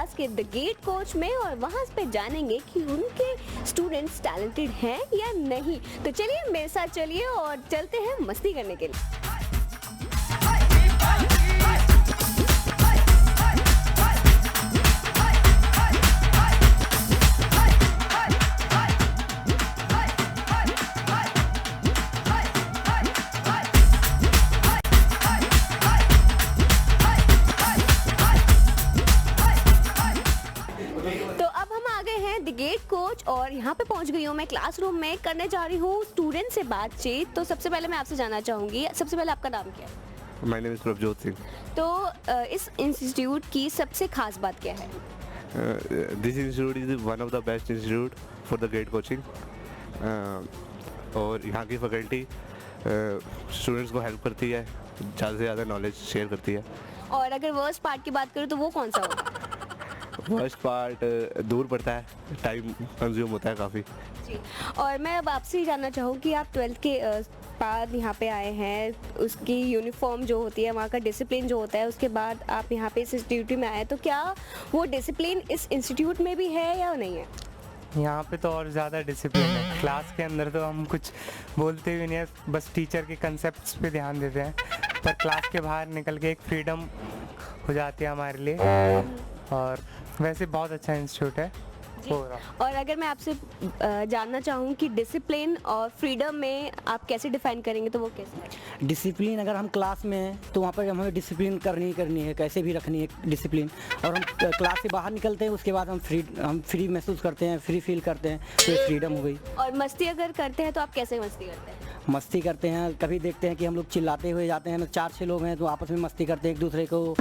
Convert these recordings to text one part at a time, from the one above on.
Class के the gate coach में और वहाँ पे जानेंगे कि उनके स्टूडेंट्स टैलेंटेड हैं या नहीं। तो चलिए मेरे साथ चलिए और चलते हैं मस्ती करने के लिए। द गेट कोच और यहाँ पे पहुँच गई हूँ मैं क्लासरूम में, करने जा रही हूँ स्टूडेंट से बातचीत। तो सबसे पहले मैं आपसे जानना चाहूँगी, सबसे पहले आपका नाम क्या है? My name is Prabhjot Singh. तो इस इंस्टीट्यूट की सबसे खास बात क्या है? This institute is one of the best institute for the gate coaching. और यहाँ की फैकल्टी स्टूडेंट्स को हेल्प करती है, ज़्यादा से ज़्यादा नॉलेज शेयर करती है। और अगर वर्स्ट पार्ट की बात करूँ तो वो कौन सा होगा? फर्स्ट पार्ट दूर पड़ता है, टाइम कंज्यूम होता है काफ़ी। जी, और मैं अब आपसे ही जानना चाहूँ कि आप 12th के बाद यहाँ पे आए हैं, उसकी यूनिफॉर्म जो होती है, वहाँ का डिसिप्लिन जो होता है, उसके बाद आप यहाँ पे इस इंस्टीट्यूट में आए, तो क्या वो डिसिप्लिन इस इंस्टीट्यूट में भी है या नहीं है? यहाँ पे तो और ज़्यादा डिसिप्लिन है। क्लास के अंदर तो हम कुछ बोलते भी नहीं है, बस टीचर के कंसेप्ट्स पे ध्यान देते हैं, पर क्लास के बाहर निकल के एक फ्रीडम हो जाती है हमारे लिए। और वैसे बहुत अच्छा इंस्टीट्यूट है। और अगर मैं आपसे जानना चाहूँ कि डिसिप्लिन और फ्रीडम में आप कैसे डिफाइन करेंगे, तो वो कैसे है? डिसिप्लिन अगर हम क्लास में हैं तो वहाँ पर हमें डिसिप्लिन करनी है, कैसे भी रखनी है डिसिप्लिन। और हम क्लास से बाहर निकलते हैं, उसके बाद हम फ्री महसूस करते हैं, फ्री फील करते हैं, तो फ्रीडम हो गई। और मस्ती अगर करते हैं तो आप कैसे मस्ती करते हैं? मस्ती करते हैं, कभी देखते हैं कि हम लोग चिल्लाते हुए जाते हैं, 4-6 लोग हैं तो आपस में मस्ती करते हैं, एक दूसरे को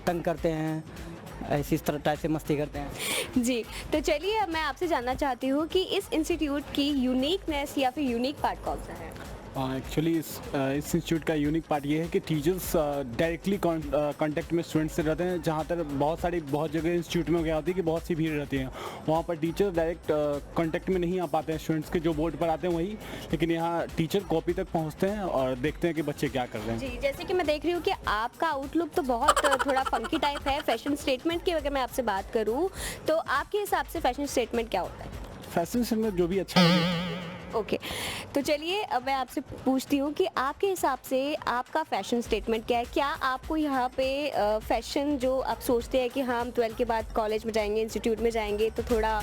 तंग करते हैं, ऐसी तरह टाइप से मस्ती करते हैं। जी, तो चलिए अब मैं आपसे जानना चाहती हूँ कि इस इंस्टीट्यूट की यूनिकनेस या फिर यूनिक पार्ट कौन सा है? एक्चुअली इस इंस्टीट्यूट का यूनिक पार्ट ये है कि टीचर्स डायरेक्टली कांटेक्ट में स्टूडेंट्स से रहते हैं। जहाँ तक बहुत जगह इंस्टीट्यूट में क्या होती है कि बहुत सी भीड़ रहती है, वहाँ पर टीचर डायरेक्ट कांटेक्ट में नहीं आ पाते हैं स्टूडेंट्स के, जो बोर्ड पर आते हैं वही, लेकिन यहाँ टीचर कॉपी तक पहुँचते हैं और देखते हैं कि बच्चे क्या कर रहे हैं। जी, जैसे कि मैं देख रही हूँ कि आपका आउटलुक तो बहुत थोड़ा फंकी टाइप है। फैशन स्टेटमेंट की अगर मैं आपसे बात करूँ तो आपके हिसाब से फैशन स्टेटमेंट क्या होता है? फैशन स्टेटमेंट जो भी अच्छा लगे। ओके, तो चलिए अब मैं आपसे पूछती हूँ कि आपके हिसाब से आपका फैशन स्टेटमेंट क्या है? क्या आपको यहाँ पे फैशन जो आप सोचते हैं कि हाँ हम 12 के बाद कॉलेज में जाएंगे, इंस्टीट्यूट में जाएंगे तो थोड़ा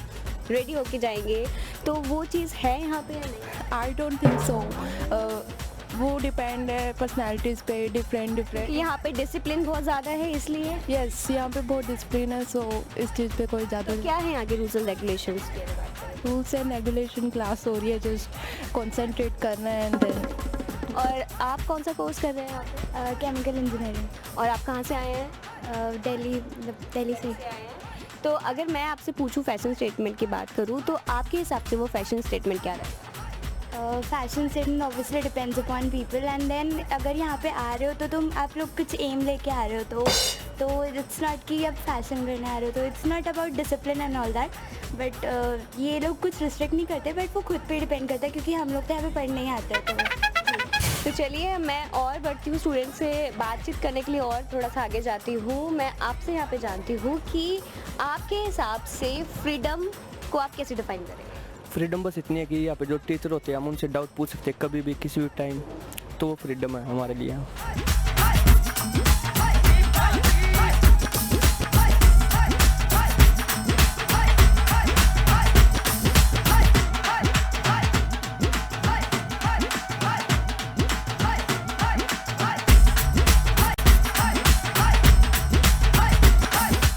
रेडी होके जाएंगे, तो वो चीज़ है यहाँ पे या नहीं? I don't think so. वो डिपेंड है पर्सनैलिटीज़ पे, डिफरेंट। यहाँ पे डिसिप्लिन बहुत ज़्यादा है इसलिए? यस, यहाँ पे बहुत डिसिप्लिन है, सो इस चीज़ पे कोई ज़्यादा। तो क्या है आगे rules and regulations? Rules and regulation class हो रही है, जस्ट कॉन्सेंट्रेट करना है एंड देन। और आप कौन सा कोर्स कर रहे हैं यहाँ पे? Chemical engineering. और आप कहाँ से आए हैं? दिल्ली से आए हैं। तो अगर मैं आपसे पूछूं फैशन स्टेटमेंट की बात करूं तो आपके हिसाब से वो फैशन स्टेटमेंट क्या रहेगा? Fashion statement obviously depends upon people and then अगर यहाँ पे आ रहे हो तो तुम आप लोग कुछ एम लेके आ रहे हो तो इट्स नॉट कि अब फैशन करने आ रहे हो, तो it's not about discipline and all that. But ये लोग कुछ रिस्ट्रिक्ट नहीं करते, बट वो खुद पे डिपेंड करता है, क्योंकि हम लोग तो यहाँ पे पढ़ने ही आते हैं। तो चलिए मैं और बढ़ती हूँ स्टूडेंट से बातचीत करने के लिए और थोड़ा सा आगे जाती हूँ। मैं आपसे यहाँ पे जानती हूँ कि आपके हिसाब से फ्रीडम को आप कैसे डिफाइन करेंगे? फ्रीडम बस इतनी है कि यहाँ पे जो टीचर होते हैं हम उनसे डाउट पूछ सकते हैं कभी भी किसी भी टाइम, तो वो फ्रीडम है हमारे लिए।